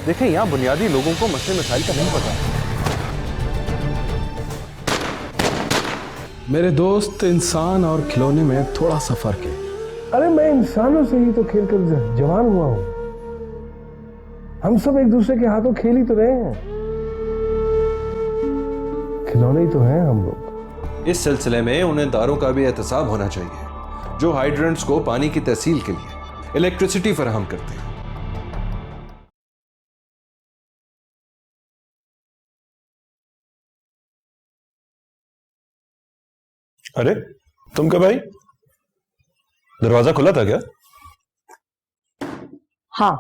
देखें, यहाँ बुनियादी लोगों को मसले मसाइल का नहीं पता। मेरे दोस्त, इंसान और खिलौने में थोड़ा सा फर्क है। अरे मैं इंसानों से ही तो खेल कर जवान हुआ हूं। हम सब एक दूसरे के हाथों खेल ही तो रहे हैं, खिलौने ही तो हैं हम लोग। इस सिलसिले में उन इदारों का भी एहतसाब होना चाहिए जो हाइड्रेंट्स को पानी की तहसील के लिए इलेक्ट्रिसिटी फराहम करते हैं। अरे तुम कब आई? दरवाजा खुला था क्या? हाँ,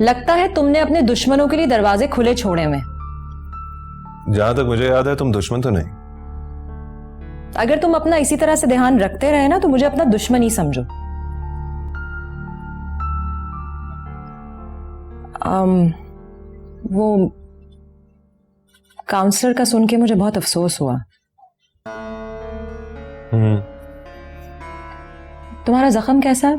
लगता है तुमने अपने दुश्मनों के लिए दरवाजे खुले छोड़े में। जहां तक मुझे याद है तुम दुश्मन तो नहीं। अगर तुम अपना इसी तरह से ध्यान रखते रहे ना तो मुझे अपना दुश्मन ही समझो। वो काउंसलर का सुन के मुझे बहुत अफसोस हुआ। तुम्हारा जख्म कैसा है?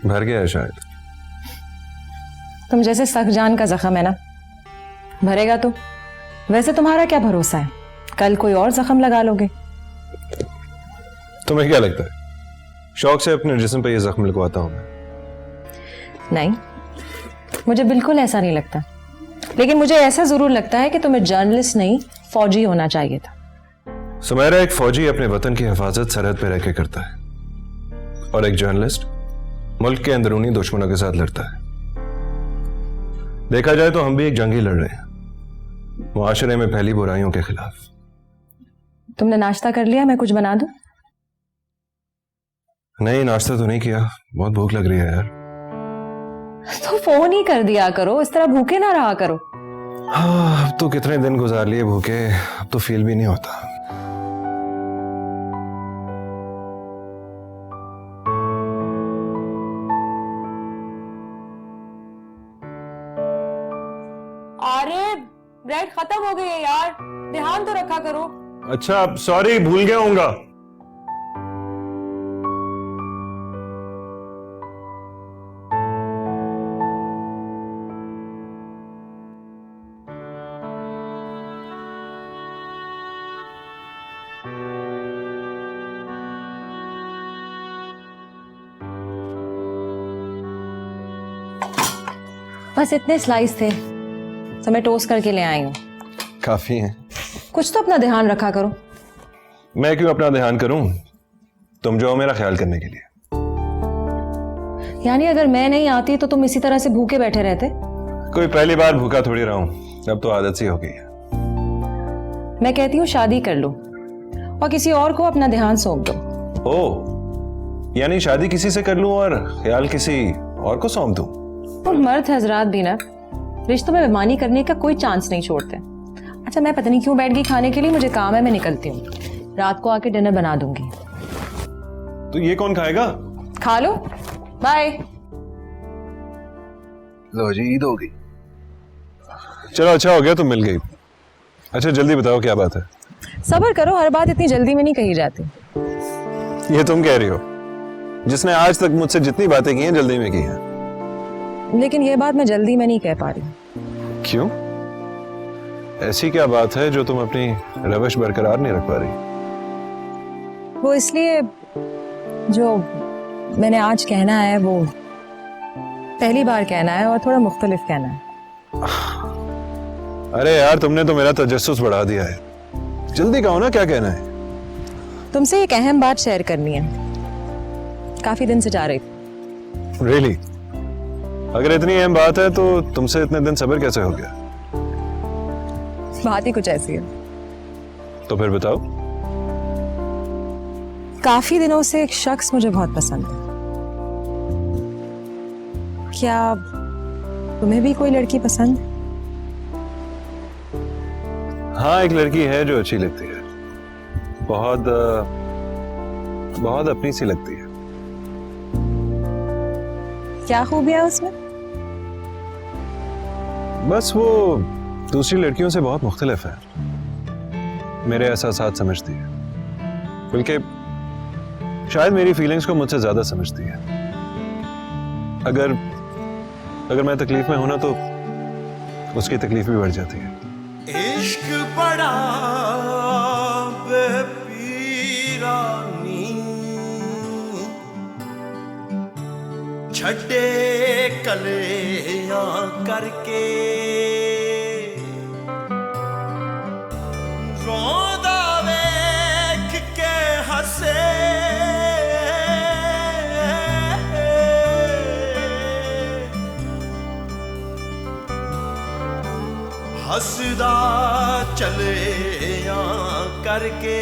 भर गया है शायद। तुम जैसे सख्त जान का जख्म है ना, भरेगा तो। वैसे तुम्हारा क्या भरोसा है, कल कोई और जख्म लगा लोगे। तुम्हें क्या लगता है शौक से अपने जिस्म पे ये जख्म लगवाता हूं मैं? नहीं, मुझे बिल्कुल ऐसा नहीं लगता। लेकिन मुझे ऐसा जरूर लगता है कि तुम्हें जर्नलिस्ट नहीं फौजी होना चाहिए था। सुमेरा, एक फौजी अपने वतन की हिफाजत सरहद पे रह के करता है और एक जर्नलिस्ट मुल्क के अंदरूनी दुश्मनों के साथ लड़ता है। देखा जाए तो हम भी एक जंग ही लड़ रहे हैं, मुआशरे में फैली बुराइयों के खिलाफ। तुमने नाश्ता कर लिया? मैं कुछ बना दूं? नहीं, नाश्ता तो नहीं किया, बहुत भूख लग रही है यार। तो फोन ही कर दिया करो, इस तरह भूखे ना रहा करो। हाँ, अब तो कितने दिन गुजार लिए भूखे, अब तो फील भी नहीं होता। अरे ब्रेड खत्म हो गई है यार, ध्यान तो रखा करो। अच्छा, सॉरी, भूल गया होऊंगा। बस इतने स्लाइस थे तो मैं टोस्ट करके ले आई हूँ। काफी है। कुछ तो अपना ध्यान रखा करो। मैं क्यों अपना ध्यान करूं, तुम जो हो मेरा ख्याल करने के लिए। यानी अगर मैं नहीं आती तो तुम इसी तरह से भूखे बैठे रहते? कोई पहली बार भूखा थोड़ी रहा हूं, अब तो आदत सी हो गई है। मैं कहती हूँ शादी कर लो और किसी और को अपना ध्यान सौंप दो। ओ, यानी शादी किसी से कर लूं और ख्याल किसी और को सौंप दूं? तो मर्द हजरात भी ना रिश्तों में बेईमानी करने का कोई चांस नहीं छोड़ते। अच्छा, मैं पता नहीं क्यों बैठ गई खाने के लिए, मुझे काम है, मैं निकलती हूँ। रात को आके डिनर बना दूंगी। तो ये कौन खाएगा? खा लो, बाय। लो जी, ईद हो गई। चलो, अच्छा हो गया तुम मिल गई। अच्छा जल्दी बताओ क्या बात है। सब्र करो, हर बात इतनी जल्दी में नहीं कही जाती। ये तुम कह रही हो जिसने आज तक मुझसे जितनी बातें की हैं जल्दी में की हैं। लेकिन ये बात मैं जल्दी में नहीं कह पा रही। क्यों? ऐसी क्या बात है जो तुम अपनी रवश बरकरार नहीं रख पा रही? वो इसलिए, जो मैंने आज कहना है वो पहली बार कहना है और थोड़ा मुख्तलिफ कहना है। अरे यार, तुमने तो मेरा तजस्सुस बढ़ा दिया है। जल्दी कहो ना क्या कहना है। तुमसे एक अहम बात शेयर करनी है, काफी दिन से जा रही थी। Really? अगर इतनी अहम बात है तो तुमसे इतने दिन सब्र कैसे हो गया? बात ही कुछ ऐसी है। तो फिर बताओ। काफी दिनों से एक शख्स मुझे बहुत पसंद है। क्या तुम्हें भी कोई लड़की पसंद है? हाँ, एक लड़की है जो अच्छी लगती है, बहुत बहुत अपनी सी लगती है। क्या खूबियां उसमें? बस वो दूसरी लड़कियों से बहुत मुख्तलिफ है, मेरे एहसासात समझती है, बल्कि शायद मेरी फीलिंग्स को मुझसे ज्यादा समझती है। अगर अगर मैं तकलीफ में हूं ना तो उसकी तकलीफ भी बढ़ जाती है। इश्क बड़ा बेपीरानी छड्डे कलेयां करके रोंदा वेख के हसे हसदा चले करके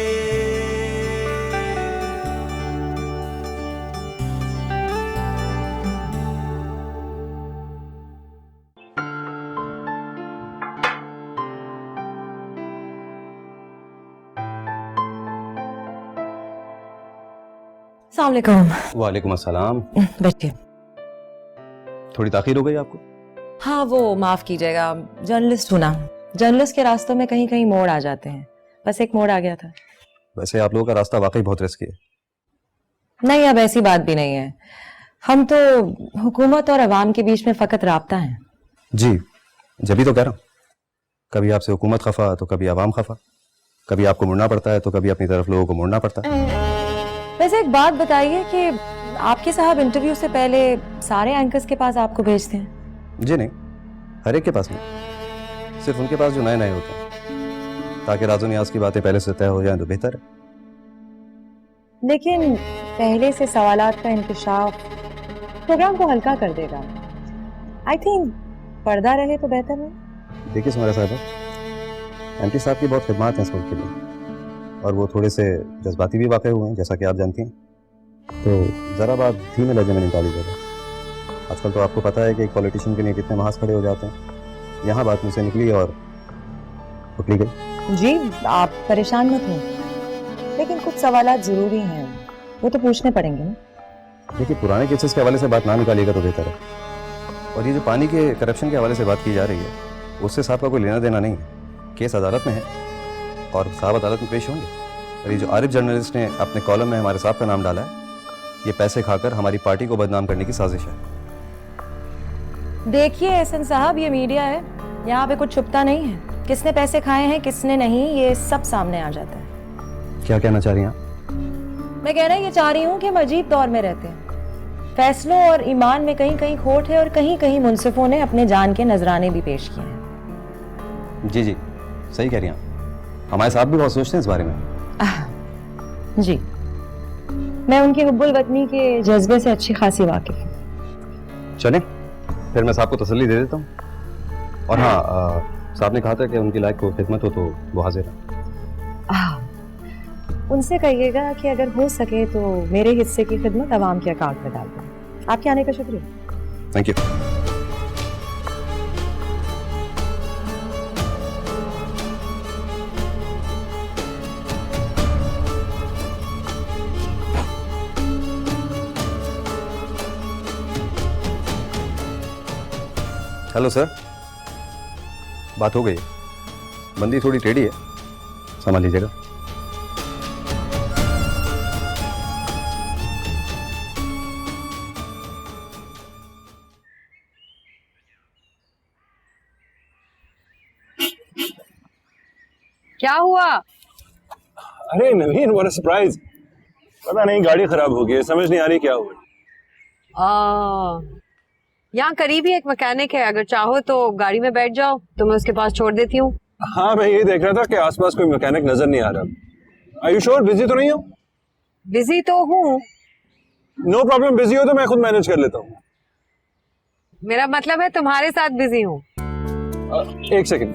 अस्सलाम वालेकुम। वालेकुम अस्सलाम। बैठिए। थोड़ी ताखीर हो गई आपको? हाँ वो माफ कीजिएगा, जर्नलिस्ट हूँ ना, जर्नलिस्ट के रास्तों में कहीं कहीं मोड़ आ जाते हैं, बस एक मोड़ आ गया था। वैसे आप लोगों का रास्ता वाकई बहुत रिस्की है। नहीं अब ऐसी बात भी नहीं है, हम तो हुकूमत और अवाम के बीच में फकत राब्ता है। जी जब ही तो कह रहा हूँ, कभी आपसे हुकूमत खफा तो कभी अवाम खफा, कभी आपको मुड़ना पड़ता है तो कभी अपनी तरफ लोगों को मुड़ना पड़ता है। वैसे एक बात बताइए कि आपके साहब इंटरव्यू से पहले सारे एंकर्स के पास आपको भेजते हैं? जी नहीं, हर एक के पास नहीं, सिर्फ उनके पास जो नए नए होते हैं, ताकि राजो नियाज की बातें पहले से तय हो जाएं तो बेहतर है। लेकिन पहले से सवालात का इंकशाफ प्रोग्राम को हल्का कर देगा। आई थिंक पर्दा रहे तो बेहतर है। देखिए सुमेरा साहब, एमपी साहब की बहुत खिदमत है इस मुल्क के लिए, और वो थोड़े से जज्बाती भी वाक़ई हुए हैं जैसा कि आप जानती हैं, तो ज़रा बात धीमे लहजे में निकाली जाए। आजकल तो आपको पता है कि एक पॉलिटिशियन के लिए कितने महाज खड़े हो जाते हैं। यहाँ बात मुझसे निकली और उठली गई। जी आप परेशान मत हो, लेकिन कुछ सवालात जरूरी हैं, वो तो पूछने पड़ेंगे ना। देखिए पुराने केसेस के हवाले से बात ना निकालिएगा तो बेहतर है, और ये जो पानी के करप्शन के हवाले से बात की जा रही है उससे साहब का कोई लेना देना नहीं है। केस अदालत में है और साहब अदालत में पेश होंगे। और ये जो आरिफ जर्नलिस्ट ने अपने कॉलम में हमारे साहब का नाम डाला है, ये पैसे खाकर हमारी पार्टी को बदनाम करने की साजिश है। देखिए एहसन साहब, ये मीडिया है, यहाँ पे कुछ छुपता नहीं है। किसने पैसे खाए हैं किसने नहीं, ये सब सामने आ जाता है। क्या कहना चाह रही हैं आप? मैं कहना ये चाह रही हूँ कि हम अजीब दौर में रहते हैं। फैसलों और ईमान में कहीं कहीं खोट है और कहीं कहीं मुंसिफों ने अपने जान के नजराने भी पेश किए हैं। जी जी सही कह रही हैं, हमारे साहब भी बहुत सोचते हैं इस बारे में। जी मैं उनकी हुब्बुल वतनी के जज्बे से अच्छी खासी वाकिफ हूँ। चलें फिर मैं साहब को तसल्ली दे देता हूँ। और हाँ, साहब ने कहा था कि उनकी लायक को खिदमत हो तो वो हाजिर है। उनसे कहिएगा कि अगर हो सके तो मेरे हिस्से की खिदमत अवाम के अकाउंट में डाल दें। आपके आने का शुक्रिया। Thank you. हेलो सर, बात हो गई, बंदी थोड़ी टेढ़ी है, समझ लीजिएगा। क्या हुआ? अरे नवीन, व्हाट अ सरप्राइज। पता नहीं गाड़ी खराब हो गई, समझ नहीं आ रही क्या हुआ। यहाँ करीब ही एक मैकेनिक है, अगर चाहो तो गाड़ी में बैठ जाओ, तो मैं उसके पास छोड़ देती हूँ। हाँ मैं ये देख रहा था कि आसपास कोई मैकेनिक नजर नहीं आ रहा। Are you sure? बिजी तो नहीं हो? बिजी तो हूँ। नो प्रॉब्लम, बिजी हो तो मैं खुद मैनेज कर लेता हूँ। मेरा मतलब है तुम्हारे साथ बिजी हूँ। एक सेकंड।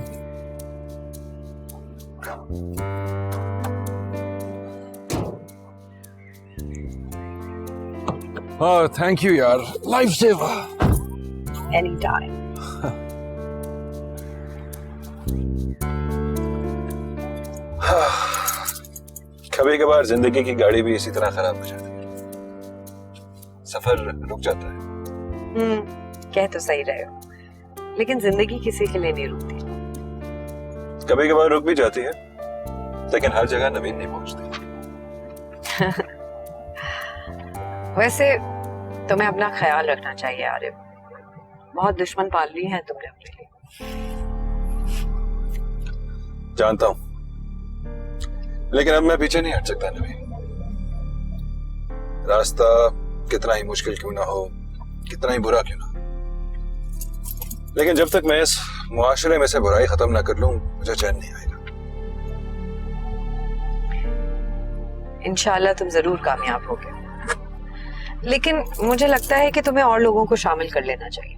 हाँ थैंक यू यार, लाइफ सेवर। Any time. कभी कभार जिंदगी की गाड़ी भी इसी तरह खराब हो जाती है, सफर रुक जाता है। कह तो सही रहे हो, लेकिन जिंदगी किसी के लिए नहीं रुकती। कभी कभार रुक भी जाती है, लेकिन हर जगह नवीन नहीं पहुंचती। वैसे तुम्हें अपना ख्याल रखना चाहिए आरिफ, बहुत दुश्मन पाल ली है तुमने अपने लिए। जानता हूं, लेकिन अब मैं पीछे नहीं हट सकता नबी। रास्ता कितना ही मुश्किल क्यों ना हो, कितना ही बुरा क्यों ना हो, लेकिन जब तक मैं इस मुआशरे में से बुराई खत्म ना कर लूं, मुझे चैन नहीं आएगा। इंशाल्लाह तुम जरूर कामयाब होगे, लेकिन मुझे लगता है कि तुम्हें और लोगों को शामिल कर लेना चाहिए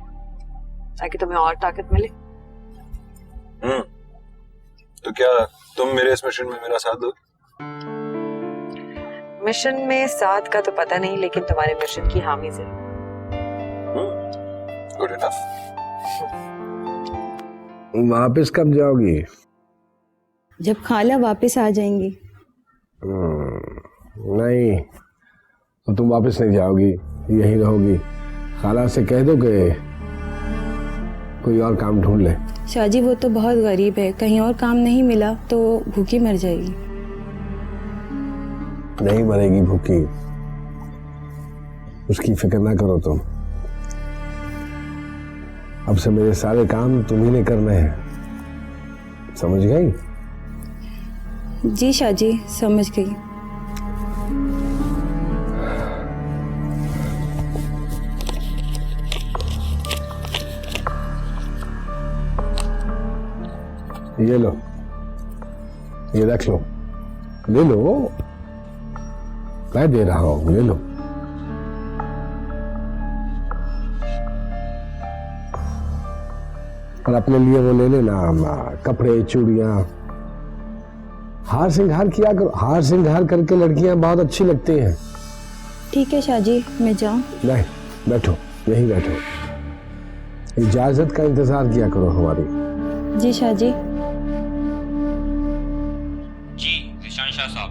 ताकि तुम्हें और ताकत मिले। तो क्या तुम मेरे इस मिशन में मेरा साथ दो? मिशन में साथ का तो पता नहीं, लेकिन तुम्हारे मिशन की हामी जरूर। Good enough. वापस कब जाओगी? जब खाला वापस आ जाएंगी। नहीं, तो तुम वापस नहीं जाओगी, यहीं रहोगी। खाला से कह दो कि कोई और काम ढूंढ ले। शाहजी वो तो बहुत गरीब है, कहीं और काम नहीं मिला तो भूखी मर जाएगी। नहीं मरेगी भूखी, उसकी फिक्र ना करो तुम। अब से मेरे सारे काम तुम्ही ने करने हैं, समझ गई? जी शाहजी, समझ गई। ये लो, ये रख लो, ले लो, मैं दे रहा हूं, ले लो। और अपने लिए वो ले लेना, कपड़े, चूड़ियां, हार श्रृंगार किया करो। हार श्रृंगार करके लड़कियां बहुत अच्छी लगती हैं। ठीक है शाहजी, मैं जाऊं? नहीं, बैठो, यहीं बैठो, इजाजत का इंतजार किया करो हमारी। जी शाहजी। जी निशान शाह साहब,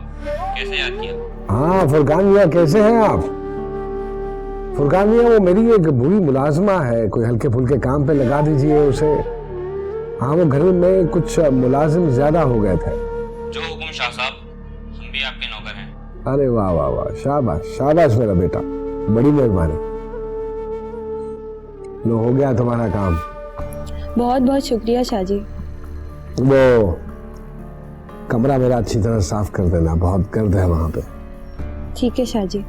कैसे याद किया? हाँ फुरकान मियाँ, कैसे हैं आप? फुरकान मियाँ, वो मेरी एक बुरी मुलाजमा है, कोई हल्के फुल्के काम पे लगा दीजिए उसे। हाँ, वो घर में कुछ मुलाजिम ज्यादा हो गए थे। जो हुकुम शाह साहब, हम भी आपके नौकर हैं। अरे वाह वाह वाह, शाबाश शाबाश मेरा बेटा, बड़ी मेहरबानी। लो, हो गया तुम्हारा काम। बहुत बहुत शुक्रिया शाहजी। वो कमरा मेरा अच्छी तरह साफ कर देना, बहुत गर्द है वहां पे। ठीक है शाहजी।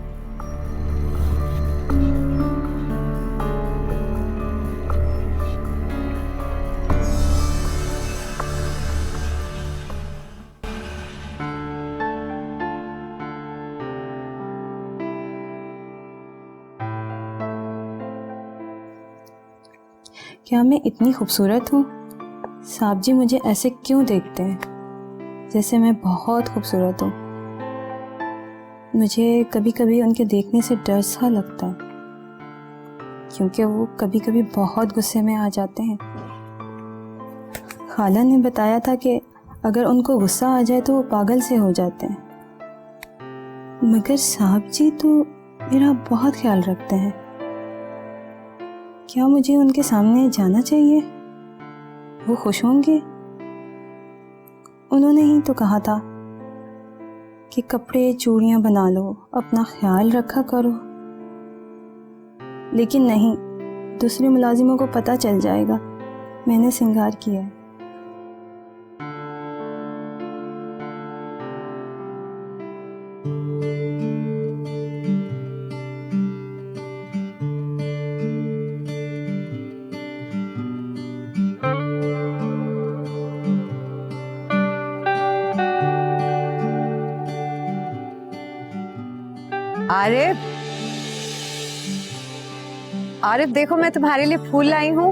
क्या मैं इतनी खूबसूरत हूँ? साहब जी मुझे ऐसे क्यों देखते हैं जैसे मैं बहुत खूबसूरत हूँ? मुझे कभी कभी उनके देखने से डर सा लगता है, क्योंकि वो कभी कभी बहुत गुस्से में आ जाते हैं। खाला ने बताया था कि अगर उनको गुस्सा आ जाए तो वो पागल से हो जाते हैं, मगर साहब जी तो मेरा बहुत ख्याल रखते हैं। क्या मुझे उनके सामने जाना चाहिए? वो खुश होंगे? उन्होंने ही तो कहा था कि कपड़े चूड़ियां बना लो, अपना ख्याल रखा करो। लेकिन नहीं, दूसरे मुलाजिमों को पता चल जाएगा मैंने श्रृंगार किया है। आरिफ, आरिफ देखो, मैं तुम्हारे लिए फूल लाई हूँ।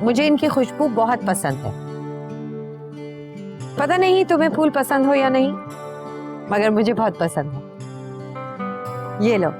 मुझे इनकी खुशबू बहुत पसंद है। पता नहीं तुम्हें फूल पसंद हो या नहीं, मगर मुझे बहुत पसंद है। ये लो।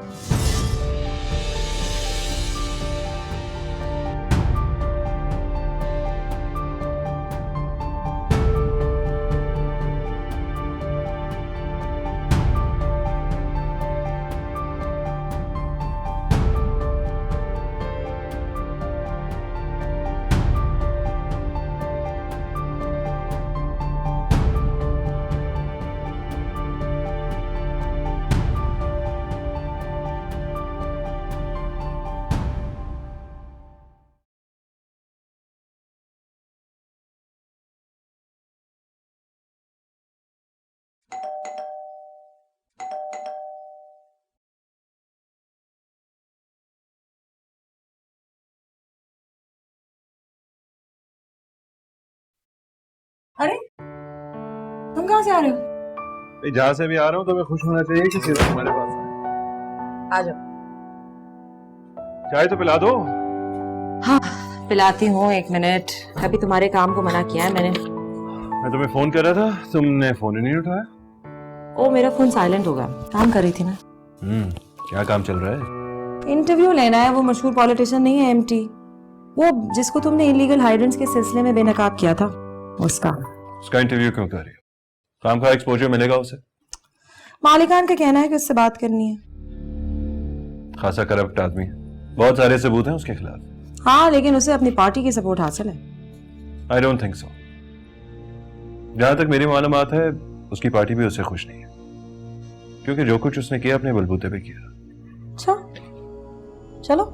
अरे तुम कहाँ से आ रहे हो? जहां से भी आ रहा हूँ तो मैं खुश होना चाहिए कि सीधा तुम्हारे पास आ जाओ। चाय तो पिला दो। हाँ पिलाती हूँ, 1 मिनट। अभी तुम्हारे काम को मना किया है मैंने। मैं तुम्हें फोन कर रहा था, तुमने फोन ही नहीं उठाया। ओ मेरा फोन साइलेंट होगा, काम कर रही थी ना। क्या काम चल रहा है? इंटरव्यू लेना है, वो मशहूर पॉलिटिशियन नहीं है एमटी, वो जिसको तुमने इलीगल हाइड्रेंट्स के सिलसिले में बेनकाब किया था, उसका इंटरव्यू क्यों कर रही हो? काम का एक्सपोजर मिलेगा उसे। मालिकान का कहना है कि उससे बात करनी है। खासा करप्ट आदमी है, बहुत सारे सबूत हैं उसके खिलाफ। हाँ लेकिन उसे अपनी पार्टी की सपोर्ट हासिल है। I don't think so. जहां तक मेरी मालूमात है उसकी पार्टी भी उससे खुश नहीं है, क्योंकि जो कुछ उसने किया अपने बलबूते पे किया। अच्छा चलो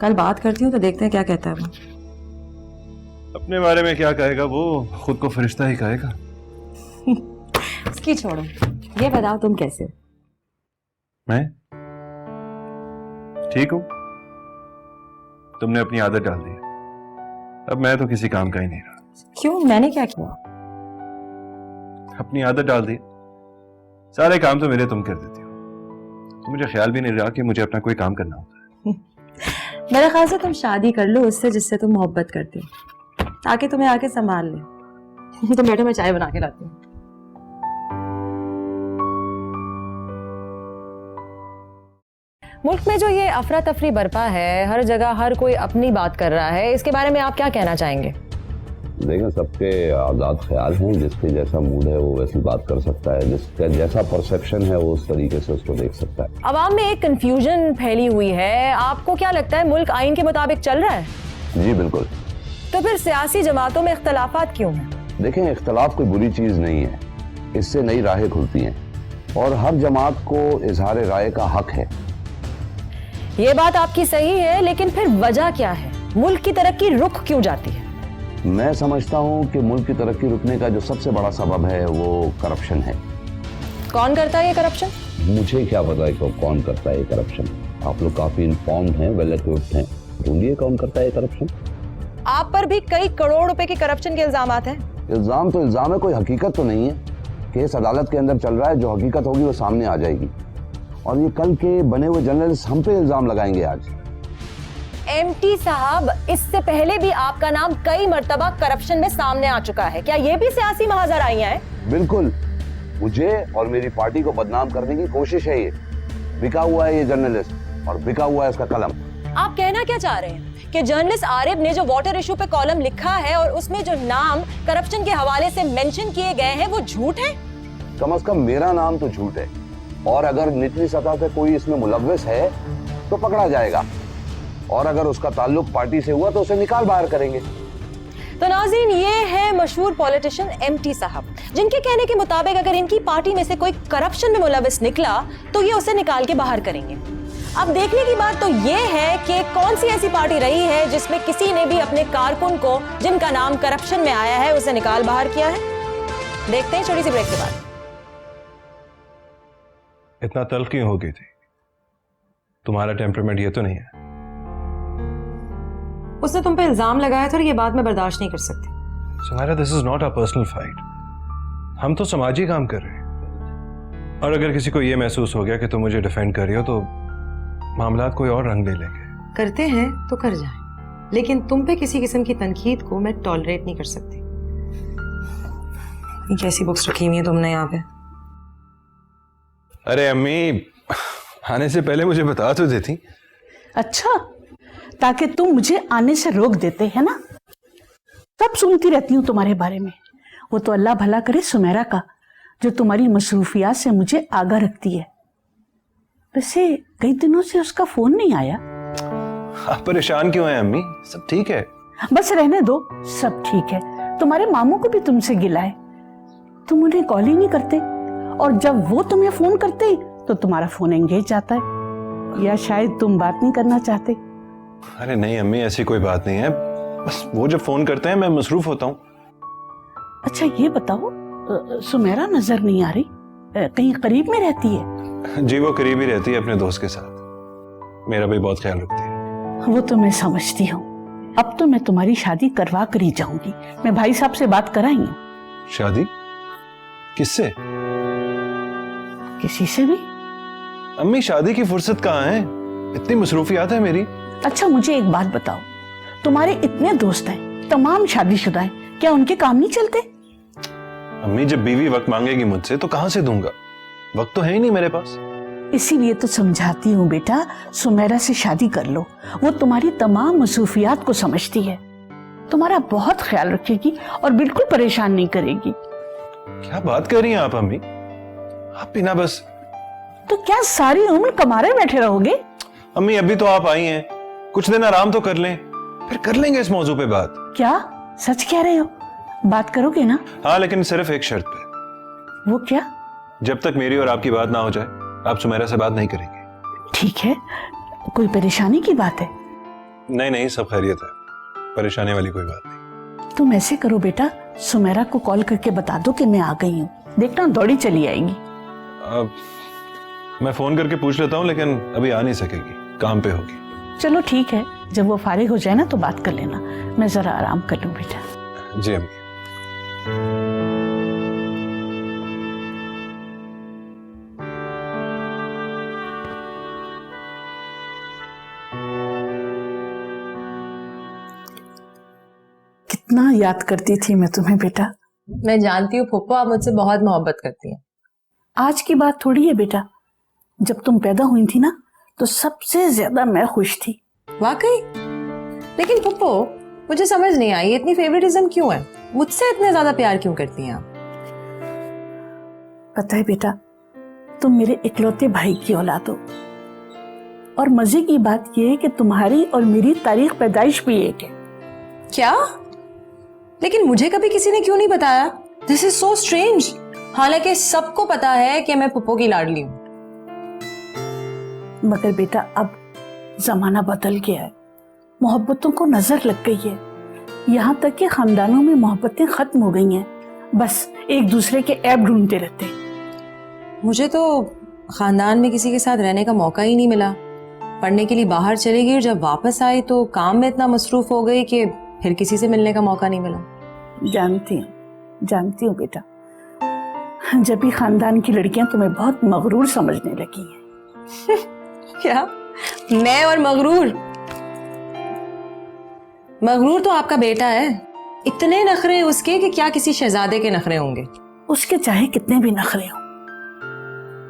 कल बात करती हूँ तो देखते हैं क्या कहता है वो। अपने बारे में क्या कहेगा वो, खुद को फरिश्ता ही कहेगा। उसकी छोड़ो, ये बताओ तुम कैसे हो? मैं ठीक हूं। तुमने अपनी आदत डाल दी, अब मैं तो किसी काम का ही नहीं रहा। क्यों, मैंने क्या किया? अपनी आदत डाल दी, सारे काम तो मेरे तुम कर देती हो, तो मुझे ख्याल भी नहीं रहा कि मुझे अपना कोई काम करना होता है। मेरे ख्याल से तुम शादी कर लो उससे जिससे तुम मोहब्बत करते हो, ताकि तुम्हें आके संभाल ले। तुम बैठो, मैं चाय बना के लाती हूँ। मुल्क में जो ये अफरा तफरी बरपा है, हर जगह हर कोई अपनी बात कर रहा है, इसके बारे में आप क्या कहना चाहेंगे? देखें, सबके आज़ाद ख्याल हैं, जिसके जैसा मूड है वो वैसी बात कर सकता है, जिसका जैसा परसेप्शन है वो उस तरीके से उसको देख सकता है। अवाम में एक कंफ्यूजन फैली हुई है, आपको क्या लगता है मुल्क आइन के मुताबिक चल रहा है? जी बिल्कुल। तो फिर सियासी जमातों में इख्तलाफात क्यों हैं? देखें, इख्तलाफ कोई बुरी चीज नहीं है, इससे नई राहें खुलती हैं और हर जमात को इजहार राय का हक है। ये बात आपकी सही है, लेकिन फिर वजह क्या है? मुल्क की तरक्की रुक क्यों जाती है? मैं समझता हूँ कि मुल्क की तरक्की रुकने का जो सबसे बड़ा सबब है वो करप्शन है। कौन करता है ये करप्शन? मुझे क्या पता है कौन करता है ये करप्शन। आप लोग काफी इन्फॉर्म्ड हैं, वेल इक्विप्ड हैं, ढूंढिए कौन करता है ये करप्शन। आप पर भी कई करोड़ रुपए के करप्शन के इल्जाम हैं। इल्जाम तो इल्जाम है, कोई हकीकत तो नहीं है। केस अदालत के अंदर चल रहा है, जो हकीकत होगी वो सामने आ जाएगी। और ये कल के बने हुए जर्नलिस्ट हम पे इल्जाम लगाएंगे आज। एमटी साहब, इससे पहले भी आपका नाम कई मर्तबा करप्शन में सामने आ चुका है, क्या ये भी सियासी महाजराइयां हैं? बिल्कुल, मुझे और मेरी पार्टी को बदनाम करने की कोशिश है। ये बिका हुआ है ये जर्नलिस्ट, और बिका हुआ है इसका कलम। आप कहना क्या चाह रहे हैं कि जर्नलिस्ट आरिफ ने जो वाटर इशू पे कॉलम लिखा है और उसमें जो नाम करप्शन के हवाले से मेंशन किए गए हैं वो झूठ है? कम से कम मेरा नाम तो झूठ है, और अगर निचली सतह से कोई इसमें मुलव्विस है तो पकड़ा जाएगा, और अगर उसका ताल्लुक पार्टी से हुआ तो उसे निकाल बाहर करेंगे। तो नाज़रीन, ये है मशहूर पॉलिटिशियन एमटी साहब, जिनके कहने के मुताबिक अगर इनकी पार्टी में से कोई करप्शन में मुलव्विस निकला तो ये उसे निकाल के बाहर करेंगे। अब देखने की बात तो ये है कि कौन सी ऐसी पार्टी रही है जिसमें किसी ने भी अपने कारकुन को, जिनका नाम करप्शन में आया है, उसे निकाल बाहर किया है। देखते हैं छोटी सी ब्रेक के बाद। इतना तल्ख क्यों हो गई थी? तुम्हारा टेम्परामेंट ये तो नहीं है। उसने तुम पे इल्जाम लगाया था और ये बात मैं बर्दाश्त नहीं कर सकती। Sumaira, this is not a personal fight. हम तो समाजी काम कर रहे हैं, और अगर किसी को ये महसूस हो गया कि तुम मुझे डिफेंड कर रही हो तो मामलात कोई और रंग ले लेंगे। करते हैं तो कर जाएं, लेकिन तुम पे किसी किस्म की तनकीद को मैं टॉलरेट नहीं कर सकती। ये कैसी बुक्स रखी हुई हैं तुमने यहाँ पे? अरे अम्मी, आने से पहले मुझे बता तो देती। अच्छा, ताकि तुम मुझे आने से रोक देते हैं ना। सब सुनती रहती हूँ तुम्हारे बारे में। वो तो अल्लाह भला करे सुमेरा का, जो तुम्हारी मसरूफियात से मुझे आगाह रखती है। वैसे कई दिनों से उसका फोन नहीं आया। आप परेशान क्यों हैं अम्मी? सब ठीक है। बस रहने दो, सब ठीक है। तुम्हारे मामू को भी तुमसे गिला है, तुम उन्हें कॉल ही नहीं करते, और जब वो तुम्हें फोन करते तो तुम्हारा फोन एंगेज जाता है, या शायद तुम बात नहीं करना चाहते। अरे नहीं अम्मी, ऐसी कोई बात नहीं है, बस वो जब फोन करते हैं मैं मसरूफ होता हूँ। अच्छा ये बताओ, सुमेरा नजर नहीं आ रही? कहीं करीब में रहती है? जी, वो करीब ही रहती है अपने दोस्त के साथ, मेरा भी बहुत ख्याल रखती है। वो तो मैं समझती हूँ। अब तो मैं तुम्हारी शादी करवा कर ही जाऊंगी। मैं भाई साहब से बात कराई हूँ, शादी किससे? किसी से भी? अम्मी शादी की फुर्सत कहाँ है, इतनी मसरूफियात है मेरी। अच्छा मुझे एक बात बताओ, तुम्हारे इतने दोस्त हैं, तमाम शादीशुदा हैं, क्या उनके काम नहीं चलते? अम्मी जब बीवी वक्त मांगेगी मुझसे तो कहां से दूंगा, वक्त तो है ही नहीं मेरे पास। इसीलिए तो समझाती हूँ बेटा, सुमेरा से शादी कर लो, वो तुम्हारी तमाम मसरूफियात को समझती है, तुम्हारा बहुत ख्याल रखेगी और बिल्कुल परेशान नहीं करेगी। क्या बात कर रही हैं आप अम्मी, आप बिना बस। तो क्या सारी उम्र कमारे बैठे रहोगे? अम्मी अभी तो आप आई हैं, कुछ दिन आराम तो कर लें, फिर कर लेंगे इस मौजू पे बात। क्या सच कह रहे हो? बात करोगे ना? हाँ लेकिन सिर्फ एक शर्त पे। वो क्या? जब तक मेरी और आपकी बात ना हो जाए आप सुमेरा से बात नहीं करेंगे। ठीक है, कोई परेशानी की बात है? नहीं नहीं सब खैरियत है, परेशानी वाली कोई बात नहीं। तुम ऐसे करो बेटा, सुमेरा को कॉल करके बता दो कि मैं आ गई हूँ, देखना दौड़ी चली आएगी। मैं फोन करके पूछ लेता हूँ, लेकिन अभी आ नहीं सकेगी, काम पे होगी। चलो ठीक है, जब वो फारिग हो जाए ना तो बात कर लेना, मैं जरा आराम कर लूँ बेटा। जी अम्मी। कितना याद करती थी मैं तुम्हें बेटा। मैं जानती हूँ फूफो, आप मुझसे बहुत मोहब्बत करती हैं। आज की बात थोड़ी है बेटा, जब तुम पैदा हुई थी ना तो सबसे ज्यादा मैं खुश थी। वाकई? लेकिन फूफो मुझे समझ नहीं आई, इतनी फेवरेटिज्म क्यों है, मुझसे इतने ज्यादा प्यार क्यों करती हैं आप? पता है बेटा, तुम मेरे इकलौते भाई की औलाद हो, और मजे की बात यह है कि तुम्हारी और मेरी तारीख पैदाइश भी एक है। क्या? लेकिन मुझे कभी किसी ने क्यों नहीं बताया? This is so strange. हालांकि सबको पता है कि मैं फूफो की लाडली हूँ। मगर बेटा अब जमाना बदल गया है, मोहब्बतों को नजर लग गई है, यहाँ तक कि खानदानों में मोहब्बतें खत्म हो गई हैं, बस एक दूसरे के ऐब ढूंढते रहते हैं। मुझे तो खानदान में किसी के साथ रहने का मौका ही नहीं मिला। पढ़ने के लिए बाहर चली गई और जब वापस आई तो काम में इतना मसरूफ हो गई कि फिर किसी से मिलने का मौका नहीं मिला। जानती हूँ बेटा, जब भी खानदान की लड़कियां तुम्हें बहुत मगरूर समझने लगी हैं। क्या? मैं और मगरूर? मगरूर तो आपका बेटा है, इतने नखरे उसके कि क्या किसी शहजादे के नखरे होंगे। उसके चाहे कितने भी नखरे हो।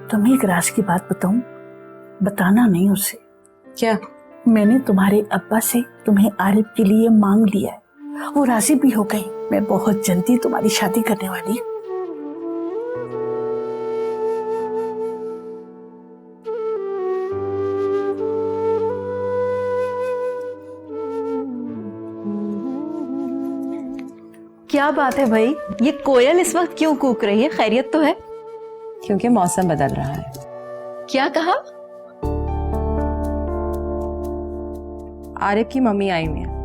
तुम्हें एक राज की बात बताऊं, बताना नहीं उसे। क्या? मैंने तुम्हारे अब्बा से तुम्हें आरिफ के लिए मांग लिया है, वो राजी भी हो गई। मैं बहुत जल्दी तुम्हारी शादी करने वाली हूँ। क्या बात है भाई, ये कोयल इस वक्त क्यों कूक रही है? खैरियत तो है? क्योंकि मौसम बदल रहा है। क्या कहा? आरिफ की मम्मी आई हुई है।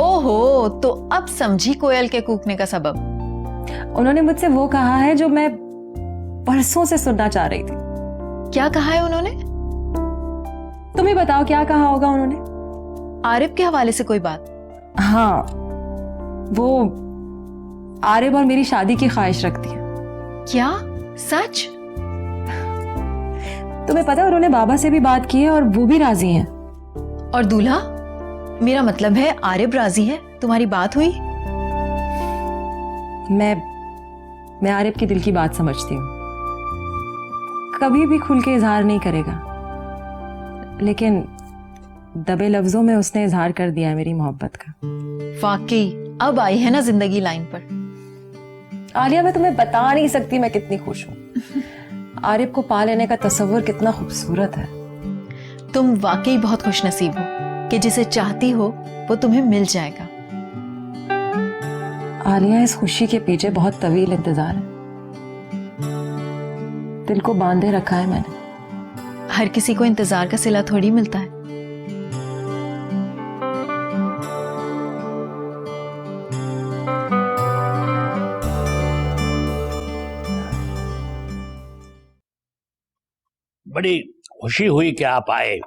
ओहो, तो अब समझी कोयल के कूकने का सबब। उन्होंने मुझसे वो कहा है जो मैं परसों से सुनना चाह रही थी। क्या कहा है उन्होंने? तुम ही बताओ क्या कहा होगा उन्होंने। आरिफ के हवाले से कोई बात? हाँ, वो आरिफ और मेरी शादी की ख्वाहिश रखती है। क्या? सच? तुम्हें पता है उन्होंने बाबा से भी बात की है और वो भी राजी हैं। और दूल्हा? मेरा मतलब है आरिफ राजी है, तुम्हारी बात हुई? मैं आरिफ के दिल की बात समझती हूँ, कभी भी खुल के इजहार नहीं करेगा, लेकिन दबे लफ्जों में उसने इजहार कर दिया है मेरी मोहब्बत का। वाकई अब आई है ना जिंदगी लाइन पर। आलिया, मैं तुम्हें बता नहीं सकती मैं कितनी खुश हूँ। आरिफ को पा लेने का तस्वुर कितना खूबसूरत है। तुम वाकई बहुत खुशनसीब हो कि जिसे चाहती हो वो तुम्हें मिल जाएगा। आलिया, इस खुशी के पीछे बहुत तवील इंतजार है, दिल को बांधे रखा है मैंने। हर किसी को इंतजार का सिला थोड़ी मिलता है। बड़ी खुशी हुई कि आप आए।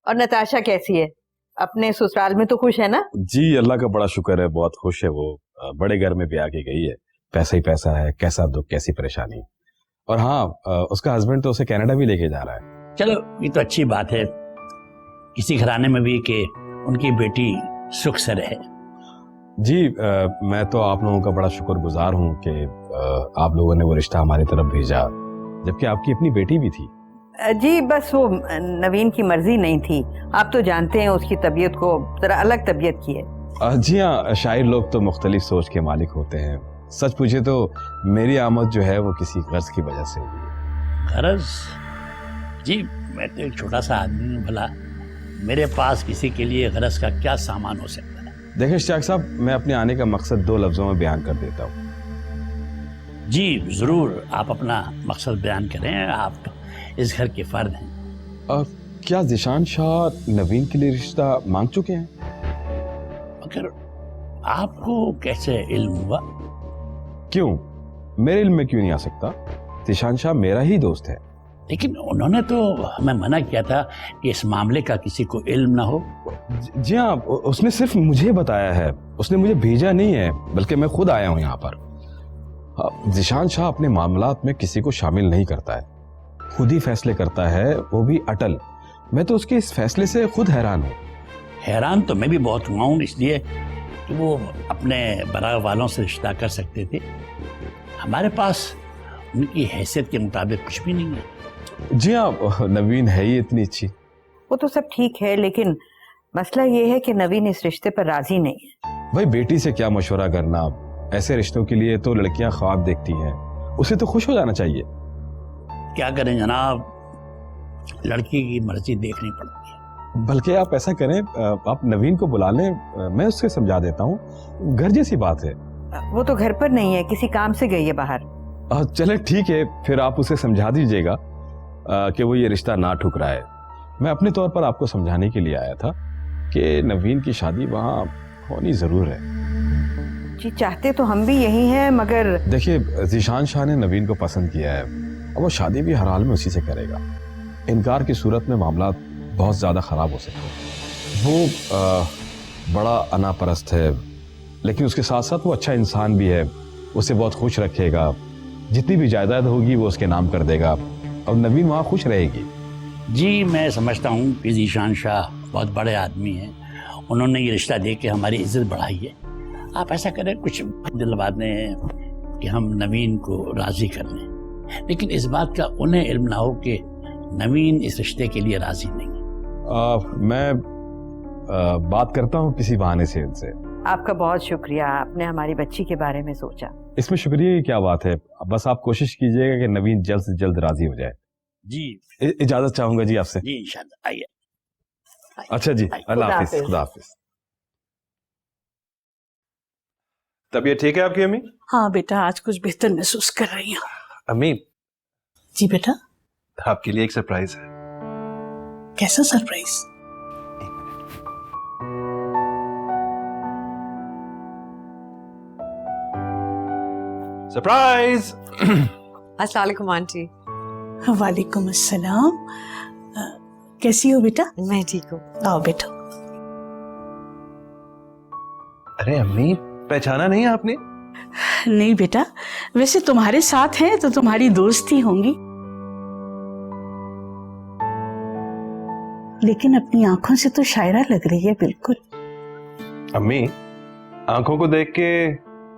और नताशा कैसी है? अपने ससुराल में तो खुश है ना? जी अल्लाह का बड़ा शुक्र है, बहुत खुश है वो, बड़े घर में भी आके गई है। पैसा ही पैसा है, कैसा दुख कैसी परेशानी। और हाँ, उसका हस्बैंड तो उसे कनाडा भी लेके जा रहा है। चलो ये तो अच्छी बात है किसी घराने में भी कि उनकी बेटी सुख से रहे। जी, मैं तो आप लोगों का बड़ा शुक्रगुजार हूँ कि आप लोगों ने वो रिश्ता हमारी तरफ भेजा, जबकि आपकी अपनी बेटी भी थी। जी बस वो नवीन की मर्जी नहीं थी। आप तो जानते हैं उसकी तबीयत को जरा अलग तबीयत की है। जी हाँ, शायर लोग तो मुख्तलिफ सोच के मालिक होते हैं। सच पूछे तो मेरी आमद जो है वो किसी गर्ज की वजह से हुई है। गर्ज? जी मैं तो एक छोटा सा आदमी हूँ, भला मेरे पास किसी के लिए गरज का क्या सामान हो सकता है। देखिए इश्तियाक साहब, मैं अपने आने का मकसद 2 लफ्जों में बयान कर देता हूँ। जी जरूर, आप अपना मकसद बयान करें। आप तो इस घर के फर्द हैं। क्या ज़ीशान शाह नवीन के लिए रिश्ता मांग चुके हैं? मगर आपको कैसे इल्म हुआ? क्यों, मेरे इल्म में क्यों नहीं आ सकता? ज़ीशान शाह मेरा ही दोस्त है। लेकिन उन्होंने तो हमें मना किया था कि इस मामले का किसी को इल्म ना हो। जी हाँ, उसने सिर्फ मुझे बताया है, उसने मुझे भेजा नहीं है, बल्कि मैं खुद आया हूँ यहाँ पर। ज़ीशान शाह अपने मामलात में किसी को शामिल नहीं करता है, खुद ही फैसले करता है, वो भी अटल। मैं तो उसके इस फैसले से खुद हैरान हूँ। हैरान तो मैं भी बहुत हुआ हूँ, इसलिए कि वो अपने बराबर वालों से रिश्ता कर सकते थे। हमारे पास उनकी हैसियत के मुताबिक कुछ भी नहीं है। जी हाँ, नवीन है ही इतनी अच्छी। वो तो सब ठीक है, लेकिन मसला ये है कि नवीन इस रिश्ते पर राजी नहीं है। भाई बेटी से क्या मशवरा करना, ऐसे रिश्तों के लिए तो लड़कियां ख्वाब देखती हैं, उसे तो खुश हो जाना चाहिए। क्या करें जनाब, लड़की की मर्जी देखनी पड़ती है। बल्कि आप ऐसा करें, आप नवीन को बुला लें, मैं उससे समझा देता हूँ, घर जैसी बात है। वो तो घर पर नहीं है, किसी काम से गई है बाहर। चले ठीक है, फिर आप उसे समझा दीजिएगा कि वो ये रिश्ता ना ठुकराए। मैं अपने तौर पर आपको समझाने के लिए आया था कि नवीन की शादी वहाँ होनी ज़रूर है। जी चाहते तो हम भी यही हैं, मगर देखिए ज़ीशान शाह ने नवीन को पसंद किया है और वो शादी भी हर हाल में उसी से करेगा। इनकार की सूरत में मामला बहुत ज़्यादा ख़राब हो सकते हैं। वो बड़ा अनापरस्त है, लेकिन उसके साथ साथ वो अच्छा इंसान भी है, उसे बहुत खुश रखेगा, जितनी भी जायदाद होगी वो उसके नाम कर देगा और नवीन वहाँ खुश रहेगी। जी मैं समझता हूँ कि ज़ीशान शाह बहुत बड़े आदमी हैं, उन्होंने ये रिश्ता दे के हमारी इज्जत बढ़ाई है। आप ऐसा करें, कुछ दिलवा दें कि हम नवीन को राज़ी कर लें, लेकिन इस बात का उन्हें इल्म ना हो कि नवीन इस रिश्ते के लिए राज़ी नहीं है। मैं बात करता हूँ किसी बहाने से उनसे। आपका बहुत शुक्रिया, आपने हमारी बच्ची के बारे में सोचा। इसमें शुक्रिया की क्या बात है, बस आप कोशिश कीजिएगा कि नवीन जल्द से जल्द राजी हो जाए। जी इजाजत चाहूंगा जी आपसे। जी इंशाल्लाह, आइए। अच्छा जी, अल्लाह हाफिज। खुदा हाफिज। तबीयत ठीक है आपकी अम्मी? हाँ बेटा, आज कुछ बेहतर महसूस कर रही हूँ। अम्मी जी बेटा। आपके लिए एक सरप्राइज है। कैसा सरप्राइज? सरप्राइज। अस्सलाम वालेकुम आंटी। वालेकुम अस्सलाम। कैसी हो बेटा? मैं ठीक हूँ। आओ बेटा। अरे अम्मी, पहचाना नहीं आपने? नहीं बेटा, वैसे तुम्हारे साथ है तो तुम्हारी दोस्त ही होंगी, लेकिन अपनी आंखों से तो शायरा लग रही है बिल्कुल। अम्मी, आंखों को देख के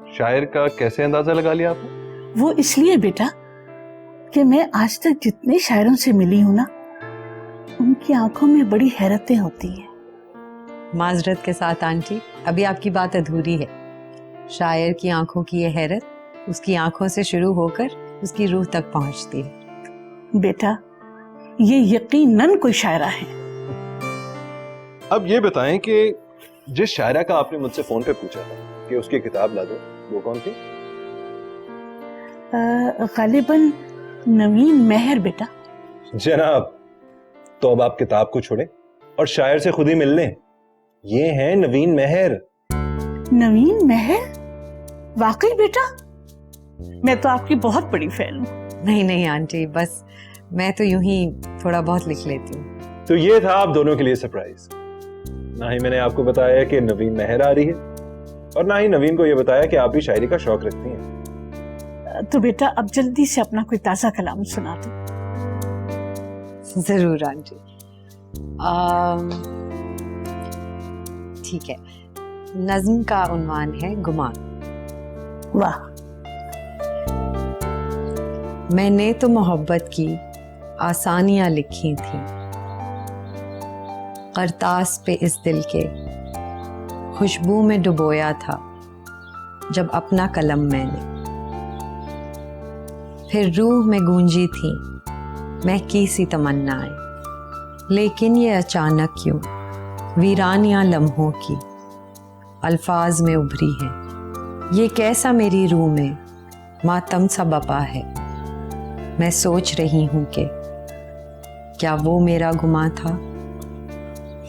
शायर का कैसे अंदाजा लगा लिया आपने? वो इसलिए बेटा कि मैं आज तक जितने शायरों से मिली हूं ना, उनकी आंखों में बड़ी हैरतें होती हैं। माजरत के साथ आंटी, अभी आपकी बात अधूरी है। शायर की आंखों की ये हैरत उसकी आंखों से शुरू होकर उसकी रूह तक पहुंचती है। बेटा, ये यकीनन कोई शायरा है। अब ये बताएं कि जिस शायरा का आपने मुझसे फोन पे पूछा था कि उसकी किताब ला दो, वो कौन थी? गालिबन नवीन मेहर बेटा। जनाब, तो अब आप किताब को छोड़ें और शायर से खुद ही मिल लें। ये है नवीन मेहर। नवीन मेहर? वाकई बेटा? मैं तो आपकी बहुत बड़ी फैन हूँ। नहीं नहीं आंटी, बस मैं तो यूं ही थोड़ा बहुत लिख लेती हूँ। तो ये था आप दोनों के लिए सरप्राइज। ना ही मैंने आपको बताया कि नवीन मेहर आ रही है, और ना ही नवीन को ये बताया कि आप भी शायरी का शौक रखती हैं। तो बेटा अब जल्दी से अपना कोई ताज़ा कलाम सुना दो। जरूर आंटी। ठीक है, नज्म का उन्वान है गुमान। वाह। मैंने तो मोहब्बत की आसानियां लिखी थी करतास पे इस दिल के, खुशबू में डुबोया था जब अपना कलम मैंने, फिर रूह में गूंजी थी महकी सी तमन्नाएं, लेकिन ये अचानक क्यों वीरानियां लम्हों की अल्फाज में उभरी है। ये कैसा मेरी रूह में मातम सा बपा है। मैं सोच रही हूं कि क्या वो मेरा गुमा था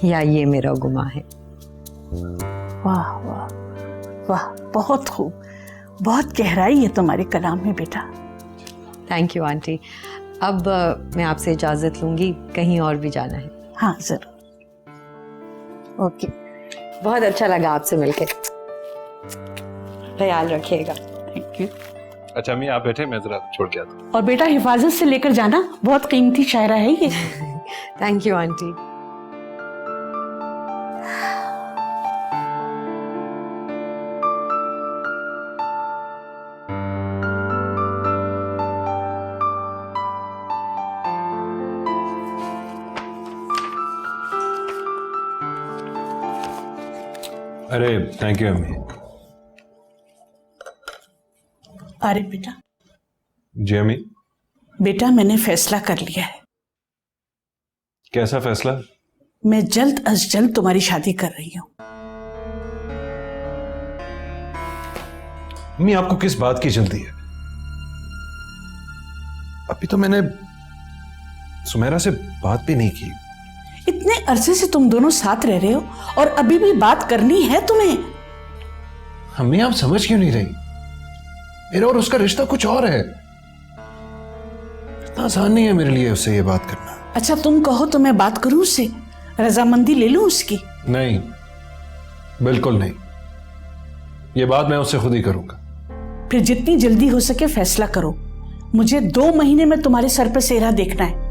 या ये मेरा गुमा है। वाह वाह वाह, बहुत खूब, बहुत गहराई है तुम्हारे कलाम में बेटा। Thank you aunty. अब मैं आपसे इजाजत लूंगी, कहीं और भी जाना है। हाँ जरूर। ओके, बहुत अच्छा लगा आपसे मिलके। ख्याल रखिएगा। Thank you. अच्छा अम्मी आप बैठे, मैं जरा छोड़ के आता हूँ। और बेटा हिफाजत से लेकर जाना, बहुत कीमती शायरा है ये। Thank you aunty. अरे थैंक यू अम्मी। अरे बेटा। जी अम्मी। बेटा मैंने फैसला कर लिया है। कैसा फैसला? मैं जल्द अज जल्द तुम्हारी शादी कर रही हूँ। अम्मी आपको किस बात की जल्दी है? अभी तो मैंने सुमेरा से बात भी नहीं की। इतने अरसे से तुम दोनों साथ रह रहे हो और अभी भी बात करनी है तुम्हें? अम्मी आप समझ क्यों नहीं रही? मेरा और उसका रिश्ता कुछ और है। इतना आसान नहीं है मेरे लिए उससे ये बात करना। अच्छा तुम कहो तो मैं बात करूं उससे, रजामंदी ले लूं उसकी? नहीं, बिल्कुल नहीं। ये बात मैं उससे खुद ही करूंगा। फिर जितनी जल्दी हो सके फैसला करो। मुझे 2 महीने में तुम्हारे सर पर सेहरा देखना है।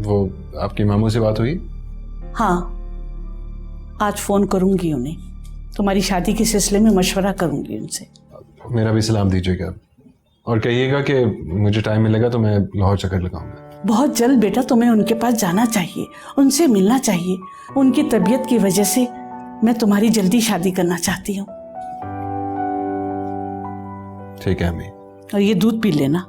वो आपकी मामू से बात हुई? हाँ, आज फोन करूंगी उन्हें, तुम्हारी शादी के सिलसिले में मशवरा करूंगी उनसे। मेरा भी सलाम दीजिएगा और कहिएगा कि मुझे टाइम मिलेगा तो मैं लाहौर चक्कर लगाऊंगा। बहुत जल्द बेटा तुम्हें उनके पास जाना चाहिए, उनसे मिलना चाहिए। उनकी तबीयत की वजह से मैं तुम्हारी जल्दी शादी करना चाहती हूँ। ठीक है अम्मी। और ये दूध पी लेना।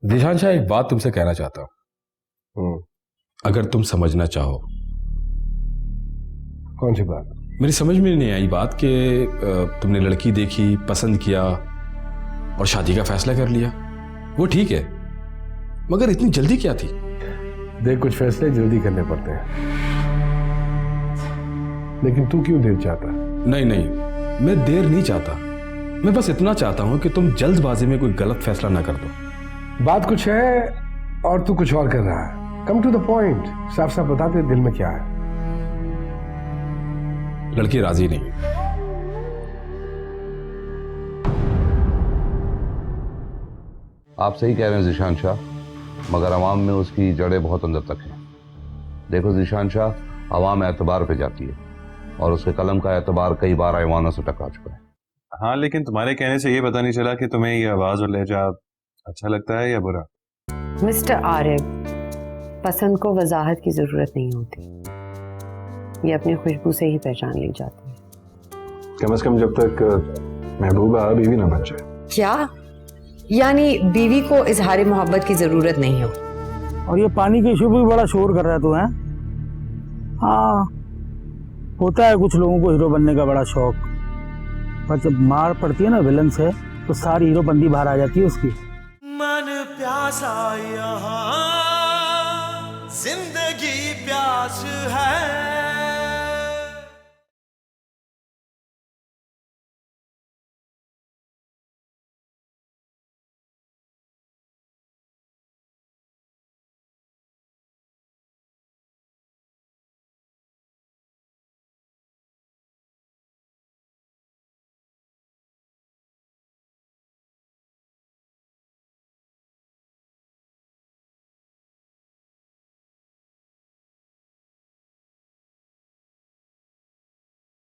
दिशान शाह, एक बात तुमसे कहना चाहता हूं, अगर तुम समझना चाहो। कौन सी बात? मेरी समझ में नहीं आई बात कि तुमने लड़की देखी, पसंद किया और शादी का फैसला कर लिया। वो ठीक है, मगर इतनी जल्दी क्या थी? देख, कुछ फैसले जल्दी करने पड़ते हैं, लेकिन तू क्यों देर चाहता? नहीं नहीं, मैं देर नहीं चाहता। मैं बस इतना चाहता हूं कि तुम जल्दबाजी में कोई गलत फैसला ना कर दो। बात कुछ है और तू कुछ और कर रहा है। कम टू द पॉइंट, साफ साफ बता दे दिल में क्या है। लड़की राजी नहीं। आप सही कह रहे हैं ज़ीशान शाह, मगर अवाम में उसकी जड़ें बहुत अंदर तक हैं। देखो ज़ीशान शाह, अवाम एतबार पे जाती है और उसके कलम का एतबार कई बार ऐवानों से टकरा चुका है। हाँ, लेकिन तुम्हारे कहने से ये पता नहीं चला कि तुम्हें ये आवाज और लहजा अच्छा लगता है या बुरा। मिस्टर आरिफ, पसंद को वजाहत की जरूरत नहीं होती, ये अपनी खुशबू से ही पहचान ली जाती है। कम से कम जब तक महबूबा बीवी ना बन जाए। क्या यानी बीवी को इजहार मोहब्बत की जरूरत नहीं हो? और ये पानी के इशू भी बड़ा शोर कर रहा है तू, है? हाँ, होता है कुछ लोगों को हीरो बनने का बड़ा शौक, पर जब मार पड़ती है ना विलन से तो सारी हीरो बंदी बाहर आ जाती है उसकी। मन प्यासा यहाँ जिंदगी प्यास है।